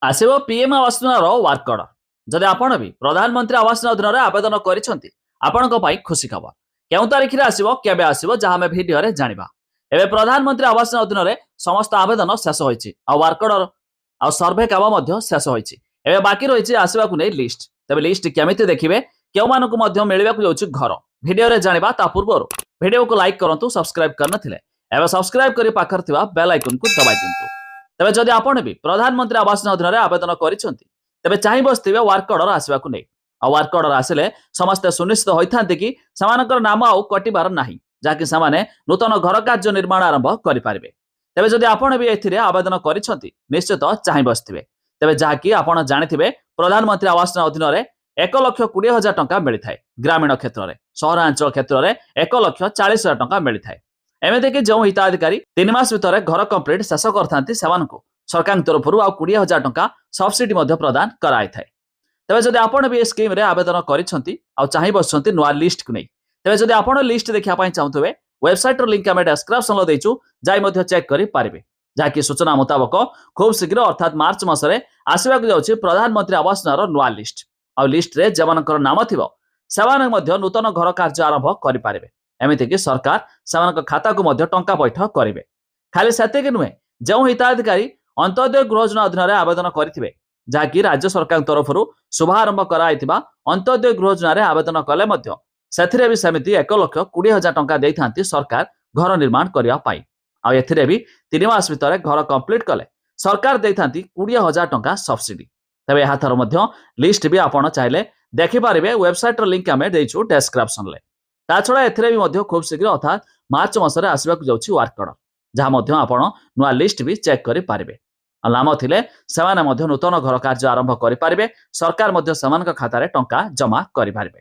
ଆସିବ ପିଏମ୍ ଆବାସ ଯୋଜନାର work order. ଯଦି ଆପଣ ବି ପ୍ରଧାନମନ୍ତ୍ରୀ ଆବାସ ଯୋଜନାରେ ଆବେଦନ କରିଛନ୍ତି, ଆପଣଙ୍କ ପାଇଁ ଖୁସି ଖବର। କେଉଁ ତାରିଖରେ ଆସିବ, କେବେ ଆସିବ, ଯାହା ଆମେ ଭିଡିଓରେ ଜାଣିବା। ଏବେ ପ୍ରଧାନମନ୍ତ୍ରୀ ଆବାସ ଯୋଜନାରେ ସମସ୍ତ ଆବେଦନ ଶେଷ ହୋଇଛି, ଆଉ ୱାର୍କ ଅର୍ଡର ଆଉ ସର୍ଭେ କାମ ମଧ୍ୟ ଶେଷ ହୋଇଛି। ଏବେ ବାକି ରହିଛି ଆସିବାକୁ ନେଇ ଲିଷ୍ଟ। ତେବେ ଲିଷ୍ଟ କେମିତି ଦେଖିବେ, କେଉଁମାନଙ୍କୁ ମଧ୍ୟ ମିଳିବାକୁ ଯାଉଛି ଘର, ଭିଡିଓରେ ଜାଣିବା। ତା ପୂର୍ବରୁ ଭିଡିଓକୁ ଲାଇକ୍ କରନ୍ତୁ, ସବସ୍କ୍ରାଇବ କରିନଥିଲେ ଏବେ ସବସ୍କ୍ରାଇବ କରି ପାଖରେ ଥିବା ବେଲ୍ ଆଇକନକୁ ଦବାଇ ଦିଅନ୍ତୁ। ତେବେ ଯଦି ଆପଣ ବି ପ୍ରଧାନମନ୍ତ୍ରୀ ଆବାସ ଯୋଜନାରେ ଆବେଦନ କରିଛନ୍ତି, ତେବେ ଚାହିଁ ବସିଥିବେ ୱାର୍କ ଅର୍ଡର ଆସିବାକୁ ନେଇ। ଆଉ ୱାର୍କ ଅର୍ଡର ଆସିଲେ ସମସ୍ତେ ସୁନିଶ୍ଚିତ ହୋଇଥାନ୍ତି କି ସେମାନଙ୍କର ନାମ ଆଉ କଟିବାର ନାହିଁ, ଯାହାକି ସେମାନେ ନୂତନ ଘର କାର୍ଯ୍ୟ ନିର୍ମାଣ ଆରମ୍ଭ କରିପାରିବେ। ତେବେ ଯଦି ଆପଣ ବି ଏଥିରେ ଆବେଦନ କରିଛନ୍ତି, ନିଶ୍ଚିତ ଚାହିଁ ବସିଥିବେ। ତେବେ ଯାହାକି ଆପଣ ଜାଣିଥିବେ ପ୍ରଧାନମନ୍ତ୍ରୀ ଆବାସ ଅଧୀନରେ 1,20,000 ଟଙ୍କା ମିଳିଥାଏ ଗ୍ରାମୀଣ କ୍ଷେତ୍ରରେ, ସହରାଞ୍ଚଳ କ୍ଷେତ୍ରରେ 1,40,000 ଟଙ୍କା ମିଳିଥାଏ। ଏମିତିକି ଯେଉଁ ହିତାଧିକାରୀ 3 ମାସ ଭିତରେ ଘର କମ୍ପ୍ଲିଟ୍ ଶେଷ କରିଥାନ୍ତି, ସେମାନଙ୍କୁ ସରକାରଙ୍କ ତରଫରୁ ଆଉ 20,000 ଟଙ୍କା ସବସିଡି ମଧ୍ୟ ପ୍ରଦାନ କରାଯାଇଥାଏ। ତେବେ ଯଦି ଆପଣ ବି ଏ ସ୍କିମ୍ରେ ଆବେଦନ କରିଛନ୍ତି ଆଉ ଚାହିଁ ବସିଛନ୍ତି ନୂଆ ଲିଷ୍ଟକୁ ନେଇ, ତେବେ ଯଦି ଆପଣ ଲିଷ୍ଟ ଦେଖିବା ପାଇଁ ଚାହୁଁଥିବେ, ୱେବସାଇଟ୍ର ଲିଙ୍କ ଆମେ ଡେସ୍କ୍ରିପ୍ସନରେ ଦେଇଛୁ, ଯାଇ ମଧ୍ୟ ଚେକ୍ କରିପାରିବେ। ଯାହାକି ସୂଚନା ମୁତାବକ ଖୁବ୍ ଶୀଘ୍ର ଅର୍ଥାତ୍ ମାର୍ଚ୍ଚ ମାସରେ ଆସିବାକୁ ଯାଉଛି ପ୍ରଧାନମନ୍ତ୍ରୀ ଆବାସ ଯୋଜନାର ନୂଆ ଲିଷ୍ଟ। ଆଉ ଲିଷ୍ଟରେ ଯେମାନଙ୍କର ନାମ ଥିବ, ସେମାନେ ମଧ୍ୟ ନୂତନ ଘର କାର୍ଯ୍ୟ ଆରମ୍ଭ କରିପାରିବେ। ଏମିତିକି ସରକାର ସେମାନଙ୍କ ଖାତାକୁ ମଧ୍ୟ ଟଙ୍କା ପୈଠ କରିବେ। ଖାଲି ସେତିକି ନୁହେଁ, ଯେଉଁ ହିତାଧିକାରୀ ଅନ୍ତୋଦୟ ଗୃହ ଯୋଜନା ଅଧୀନରେ ଆବେଦନ କରିଥିବେ, ଯାହାକି ରାଜ୍ୟ ସରକାରଙ୍କ ତରଫରୁ ଶୁଭାରମ୍ଭ କରାଯାଇଥିବା ଅନ୍ତୋଦୟ ଗୃହ ଯୋଜନାରେ ଆବେଦନ କଲେ ମଧ୍ୟ ସେଥିରେ ବି ସେମିତି 1,20,000 ଟଙ୍କା ଦେଇଥାନ୍ତି ସରକାର ଘର ନିର୍ମାଣ କରିବା ପାଇଁ। ଆଉ ଏଥିରେ ବି 3 ମାସ ଭିତରେ ଘର କମ୍ପ୍ଲିଟ୍ କଲେ ସରକାର ଦେଇଥାନ୍ତି 20,000 ଟଙ୍କା ସବସିଡି। ତେବେ ଏହାଥର ମଧ୍ୟ ଲିଷ୍ଟ ବି ଆପଣ ଚାହିଁଲେ ଦେଖିପାରିବେ, ୱେବସାଇଟ୍ର ଲିଙ୍କ ଆମେ ଦେଇଛୁ ଡେସ୍କ୍ରିପ୍ସନରେ। ତା ଛଡ଼ା ଏଥିରେ ବି ମଧ୍ୟ ଖୁବ୍ ଶୀଘ୍ର ଅର୍ଥାତ୍ ମାର୍ଚ୍ଚ ମାସରେ ଆସିବାକୁ ଯାଉଛି ୱାର୍କ ଅର୍ଡର, ଯାହା ମଧ୍ୟ ଆପଣ ନୂଆ ଲିଷ୍ଟ ବି ଚେକ୍ କରିପାରିବେ। ଆଉ ନାମ ଥିଲେ ସେମାନେ ମଧ୍ୟ ନୂତନ ଘର କାର୍ଯ୍ୟ ଆରମ୍ଭ କରିପାରିବେ, ସରକାର ମଧ୍ୟ ସେମାନଙ୍କ ଖାତାରେ ଟଙ୍କା ଜମା କରିପାରିବେ।